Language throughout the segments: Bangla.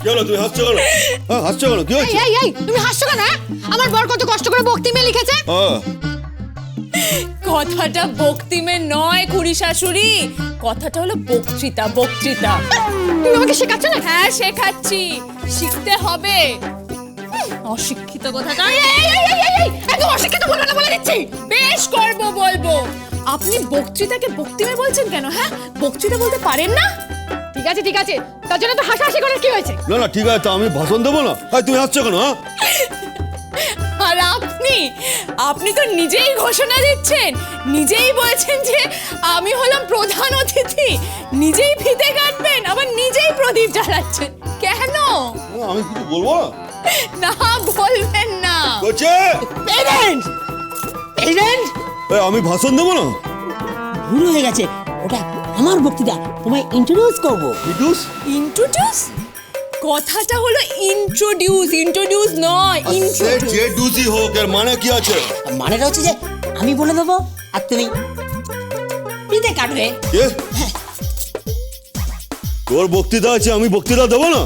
কেন তুমি হাসছো কেন? হ্যাঁ হাসছো কেন? কি হয়েছে? এই তুমি হাসছো কেন? আমার বর কত কষ্ট করে বক্তিমে লিখেছে। কথাটা বক্তিমে নয় খুড়ি শাশুড়ি, কথাটা হলো বক্তৃতা। বক্তৃতা তুমি আমাকে শেখাচ্ছ না? হ্যাঁ শেখাচ্ছি, শিখতে হবে। অশিক্ষিত কথাটা। একদম অশিক্ষিত বলবে না বলে দিচ্ছি। বেশ করবো, বলবো। আপনি বক্তৃতাকে বক্তিমে বলছেন কেন? হ্যাঁ বক্তৃতা বলতে পারেন না? ঠিক আছে তার জন্য তো হাসাহাসি করার কি হয়েছে? না ঠিক আছে, আমি ভাষণ দেবো না। তুমি হাসছো কেন? আর আপনি তো নিজেই ঘোষণা দিচ্ছেন, নিজেই বলছেন যে আমি হলাম প্রধান অতিথি, নিজেই ফিতে কাটবেন, আবার নিজেই প্রদীপ জ্বালাচ্ছেন। কেন? আমি কিছু বলবো না। না বলবেন না। আমি ভাষণ দেবো না। ভুল হয়ে গেছে, ওটা আমার বক্তৃতা, তোমায় ইন্ট্রোডিউস করবো। ইন্ট্রোডিউস? কথাটা হলো ইন্ট্রোডিউস নয়, ইন্ট্রোডিউস। যে ডুজি হোক, এর মানে কি আছে? মানেটা হচ্ছে যে আমি বলে দেবো আর তুমি ফিতে কাটবে। তোর বক্তৃতা আছে, আমি বক্তৃতা দেবো না?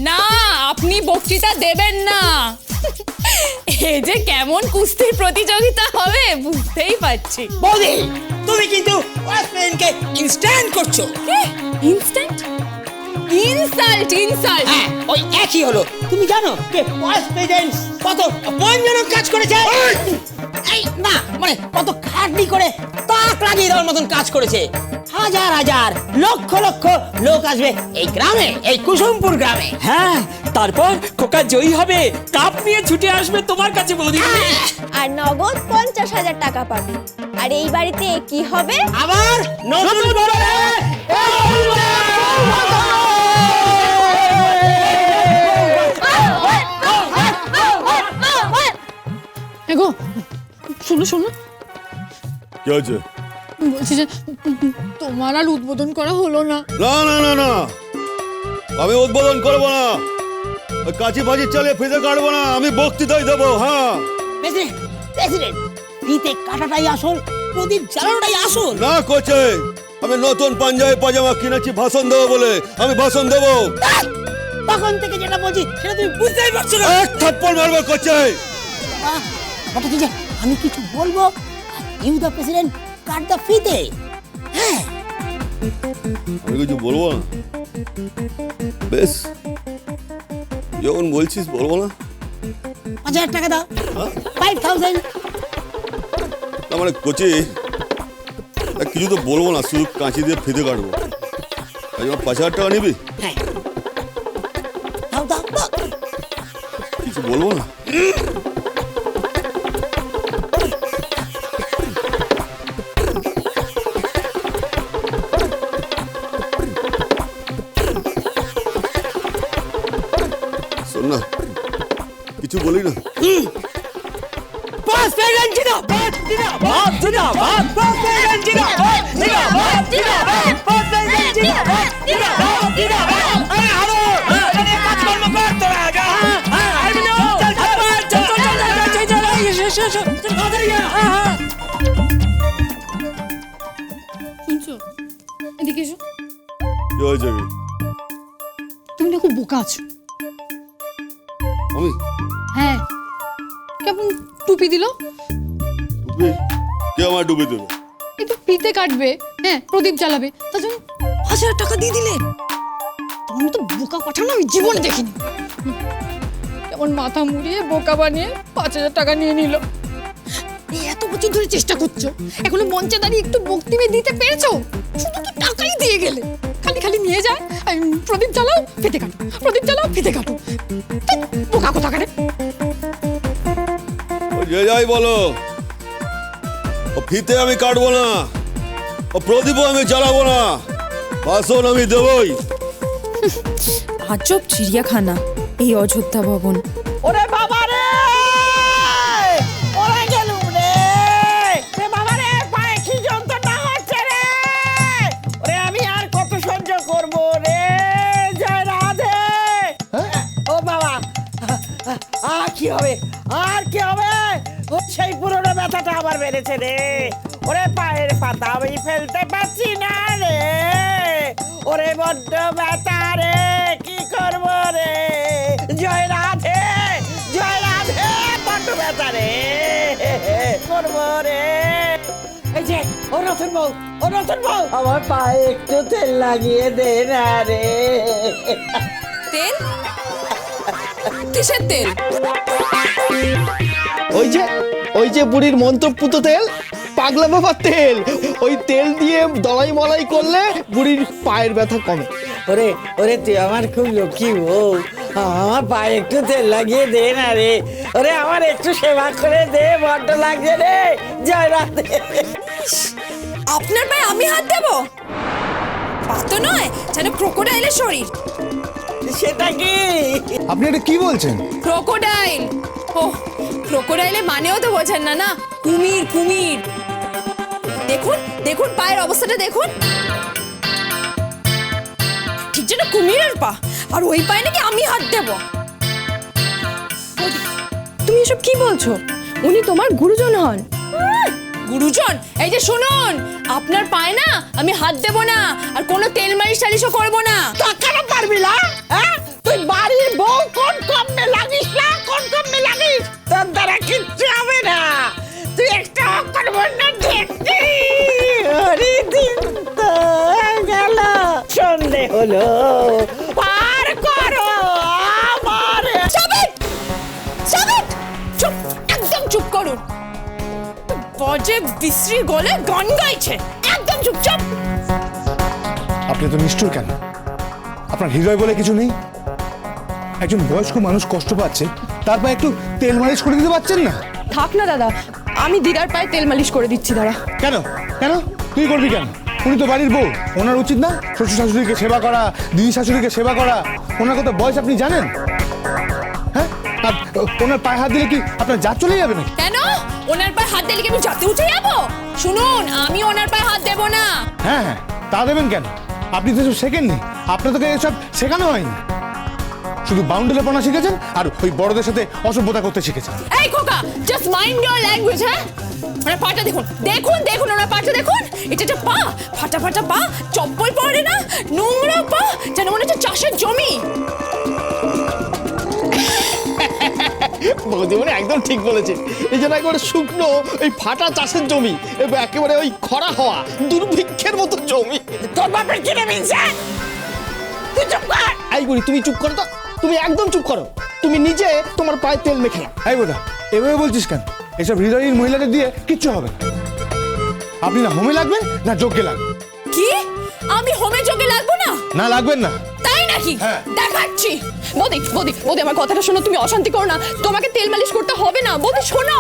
না আপনি বক্তৃতা দেবেন না। এই যে কেমন কুস্তির প্রতিযোগিতা হবে বুঝতেই পারছি। বৌদি তুমি কিন্তু ওয়াচম্যানকে ইনস্ট্যান্ট করছো। ইনস্ট্যান্ট? ইনসাল্ট। হ্যাঁ ওই একই হলো। তুমি জানো যে ভাইস প্রেসিডেন্ট কত অপমানজনক কাজ করেছে? এই না মানে কত খাটনি করে তাক লাগিয়ে দেওয়ার মতন কাজ করেছে। হাজার হাজার লক্ষ লক্ষ লোক আসবে এই গ্রামে, এই কুসুমপুর গ্রামে। হ্যাঁ তারপর খোকা জয়ী হবে, কাপ নিয়ে ছুটে আসবে তোমার কাছে বৌদি। আর নগদ 50,000 টাকা পাবে। আর এই বাড়িতে কি হবে? আবার নতুন করে এগো শোনো কি আছে? বলছি যে তোমার আর উদ্বোধন করা হলো না। না আমি উদ্বোধন করবো না। ওই কাঁচি ফাঁচি চালিয়ে ফিতে কাটবো না, আমি বক্তৃতাই দেবো। হ্যাঁ প্রেসিডেন্ট ফিতে কাটাটাই আসল, প্রদীপ জ্বালানোটাই আসল। না কোচে, আমি নতুন পাঞ্জাবি পাজামা কিনেছি ভাষণ দেবো বলে, আমি ভাষণ দেবো। তখন থেকে যেটা বলছি সেটা তুমি বুঝতেই পারছো না। এক থাপ্পড় মারবো কোচে। ওটা কি যে আমি কিছু বলবো are you the president cut the ফিতে। হ্যাঁ আমি কিছু বলবো না। বেশ, যখন বলছিস বলবো না। 5,000 টাকা দাও। 5,000। না মানে কোচে, কিছু তো বলবো না, শুধু কাঁচি দিয়ে ফিতে কাটবো। 5,000 টাকা নিবি? হ্যাঁ দাও দাও দাও। কিছু বলবো না। শোন না, কিছু বলি না। বস প্রেসিডেন্ট জিন্দাবাদ জিন্দাবাদ জিন্দাবাদ। বস প্রেসিডেন্ট জিন্দাবাদ জিন্দাবাদ জিন্দাবাদ। বস প্রেসিডেন্ট জিন্দাবাদ জিন্দাবাদ জিন্দাবাদ। আরে হ্যালো, আরে কাজকর্ম কর তোরা আগে। আই নো চল তাড়াতাড়ি যা। শুনছো? এদিকে এসো। কি হয়েছে? তুমি না খুব বোকা আছো। আমি? হ্যাঁ, কেমন টুপি দিল? ডুবে? কে আমার ডুবে দেবে? একটু ফিতে কাটবে, হ্যাঁ প্রদীপ জ্বালাবে, তার জন্য 1,000 টাকা দিয়ে দিলেন। তোমার তো বোকা কথা না আমি জীবনে দেখিনি। কেমন মাথা মুড়িয়ে বোকা বানিয়ে 5,000 টাকা নিয়ে নিল। এই এত বছর ধরে চেষ্টা করছো, এখনো মঞ্চে দাঁড়িয়ে একটু বক্তৃতা দিতে পেরেছো? শুধু তো টাকাই দিয়ে গেলে। খালি নিয়ে যায়, প্রদীপ জ্বালাও ফিতে কাটো, প্রদীপ জ্বালাও ফিতে কাটো। বোকা কথা কাটে। যে যাই বলো, ও ফিতে আমি কাটবো না, ও প্রদীপও আমি জ্বালাবো না, ভাষণ আমি দেবই। আজব চিড়িয়াখানা এই অযোধ্যা ভবন। ওরে বাবা রে, ওরে গেলু রে, রে বাবা রে, পায়ে কি যন্ত্রণা হচ্ছে রে। ওরে আমি আর কত সহ্য করব রে। জয় রাধে। ও বাবা, আর কি হবে, আর কি হবে? ও সেই পুরনো ব্যথাটা আবার বেড়েছে রে। ওরে পায়ের পাতা আমি ফেলতে পারছি না রে। ওরে বড্ড ব্যথা রে, কি করবো রে। জয় রাধে বড্ড ব্যথা রে করবো রে। এই যে ও রতন বউ আমার পায়ে একটু তেল লাগিয়ে দে না রে। তেল? কিসের তেল? ওই যে বুড়ির মন্ত্রপুত তেল, পাগলা বাবার তেল। ওই তেল দিয়ে দলাই মলাই করলে বুড়ির পায়ের ব্যথা কমে। ওরে তুই আমার খুব লক্ষ্মী বউ, আমার পায়ে একটু তেল লাগিয়ে দে না রে। ওরে আমার একটু সেবা করে দে, বড্ড লাগছে রে। জয় রাধে। আপনার পায়ে আমি হাত দেবো? পা তো নয়, যেন ক্রোকোডাইলের শরীর। সেটা কি? আপনি এটা কি বলছেন? ক্রোকোডাইল। ও, ক্রোকোডাইলের মানেও তো বোঝেন না না? কুমির। দেখুন পায়ের অবস্থাটা দেখুন, ঠিক যেন কুমিরের পা। আর ওই পায়ে নাকি আমি হাত দেব? তুমি এসব কি বলছো? উনি তোমার গুরুজন হন। গুরুজন? এই যে শুনুন, আপনার পায়ে না আমি হাত দেব না, আর কোনো তেল মালিশ টালিশও করবো না। তা কেন পারবি না? হ্যাঁ, তুই বাড়ির বউ, কোন কমে লাগিস না, কোন কমে লাগিস, তোর দ্বারা কিচ্ছু হবে না। তুই একটা অকর্মণ্য দেখবি। আরে দিন তো গেল, সন্ধে হলো, পার করো আমার। চুপ, একদম চুপ করুন। বজে বিশ্রী গলে গান গাইছে, একদম চুপচাপ। আপনি তো নিষ্ঠুর কেন? আপনার হৃদয় বলে কিছু নেই? একজন বয়স্ক মানুষ কষ্ট পাচ্ছে, তারপর একটু তেল মালিশ করে দিতে পারছেন না? থাক না দাদা, আমি দিদার পায়ে তেল মালিশ করে দিচ্ছি। দাঁড়া। কেন তুই করবি কেন? উনি তো বাড়ির বউ, ওনার উচিত না শ্বশুর শাশুড়িকে সেবা করা, দিদি শাশুড়িকে সেবা করা? ওনার কত বয়স আপনি জানেন? হ্যাঁ, আর ওনার পায়ে হাত দিলে কি আপনার জাত চলে যাবে নাকি? কেন? ওনার পায়ে হাত দিলে কি আমি যাতে উঠে যাবো? শুনুন, আমি ওনার পায়ে হাত দেব না। হ্যাঁ, তা দেবেন কেন? আপনি তো এসব শেখেননি, আপনার তোকে এসব শেখানো হয়নি। শুধু বাউন্ডারিপনা শিখেছেন আর ওই বড়দের সাথে অসভ্যতা করতে শিখেছেন। এই খোকা, জাস্ট মাইন্ড ইওর ল্যাঙ্গুয়েজ। হ্যাঁ, ওনার পাটা দেখুন ওনার পাটা দেখুন। এটা একটা পা, ফাটা পা, চপ্পল পরে না, নোংরা পা, যেন মনে হচ্ছে চাষের জমি। বৌদিমণি একদম ঠিক বলেছে। এই জন্য একেবারে শুকনো ওই ফাটা চাষের জমি, একেবারে ওই খরা হওয়া দুর্ভিক্ষের মতো জমি। তোর বাপের কিনে মিলছে? তুই চুপ কর। এই বুড়ি, তুমি চুপ করো তো, তুমি একদম চুপ করো। তুমি নিজে তোমার পায়ে তেল মেখে নাও। এই বোধা, এভাবে বলছিস কেন? এসব হৃদয়হীন মহিলাদের দিয়ে কিচ্ছু হবে না। আপনি না হোমে লাগবেন না যজ্ঞে লাগবেন। কি? আমি হোমে যোগে লাগবো না? না, লাগবেন না। তাই নাকি? হ্যাঁ। দেখাচ্ছি। বৌদি আমার কথাটা শোনো, তুমি অশান্তি করো না। তোমাকে তেল মালিশ করতে হবে না। বৌদি শোনো।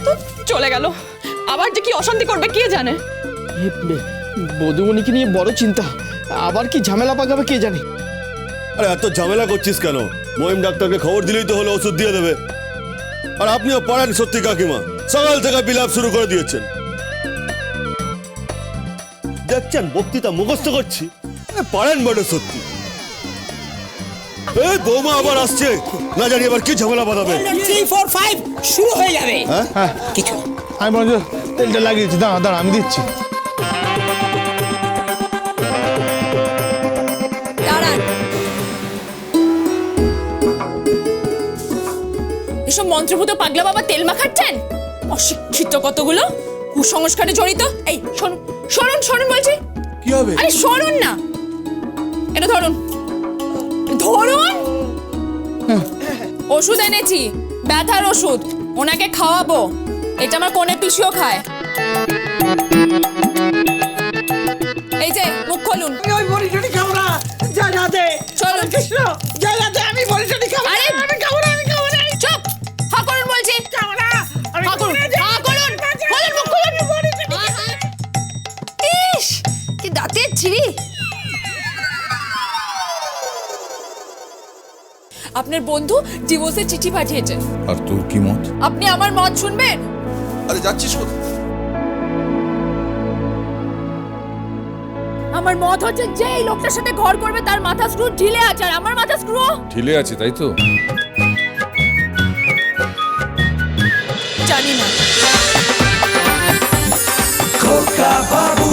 তো চলে গেল, আবার যে কি অশান্তি করবে কে জানে। বৌদিমণিকে নিয়ে বড় চিন্তা, আবার কি ঝামেলা পাকাবে কে জানে। আরে এত ঝামেলা করছিস কেন? মহিম ডাক্তারকে খবর দিলেই তো হলো, ওষুধ দিয়ে দেবে। আর আপনিও পারেন সত্যি কাকিমা, সকাল থেকে বিলাপ শুরু করে দিয়েছেন। দেখছেন বক্তৃতা মুখস্থ করছি, পারেন বড় সত্যি। এই বৌমা আবার আসছে, না জানি এবার কি ঝামেলা বাঁধাবে। 3, 4, 5 শুরু হয়ে যাবে। হ্যাঁ, কিছু আমি বরঞ্চ তেলটা লাগিয়েছি। দাঁড়া আমি দিচ্ছি। দাঁড়ান। এসব মন্ত্রভূত পাগলা বাবা তেল মাখাচ্ছেন? অশিক্ষিত কতগুলো, কুসংস্কারে জড়িত। এই সরুন বলছি। কি হবে? আরে সরুন না, এটা ধরুন। ওষুধ এনেছি, ব্যথার ওষুধ, ওনাকে খাওয়াবো। এটা আমার কোণে পিসিও খায়। এই যে মুখ খুলুন। ওই বড়িটুনি খাবো না। জয় রাধে। চলুন। কৃষ্ণ, জয় রাধে। আমি বড়িটুনি খাবো না। আরে আমি খাবো না। চুপ, হা করুন বলছি। খাবো না। আমি হা করুন, হা করুন, খুলুন মুখ খুলুন। ইস, কি দাঁতের ছিরি। আপনার বন্ধু ডিভোর্সের চিঠি পাঠিয়েছে। আর তোর কি মত? আপনি আমার মত শুনবেন? আরে যাচ্ছিস কোথায়? আমার মত হচ্ছে যে এই লোকটার সাথে ঘর করবে তার মাথা স্ক্রু ঢিলে আছে, আর আমার মাথা স্ক্রু ঢিলে আছে, তাই তো? জানি না। খোকা বাবু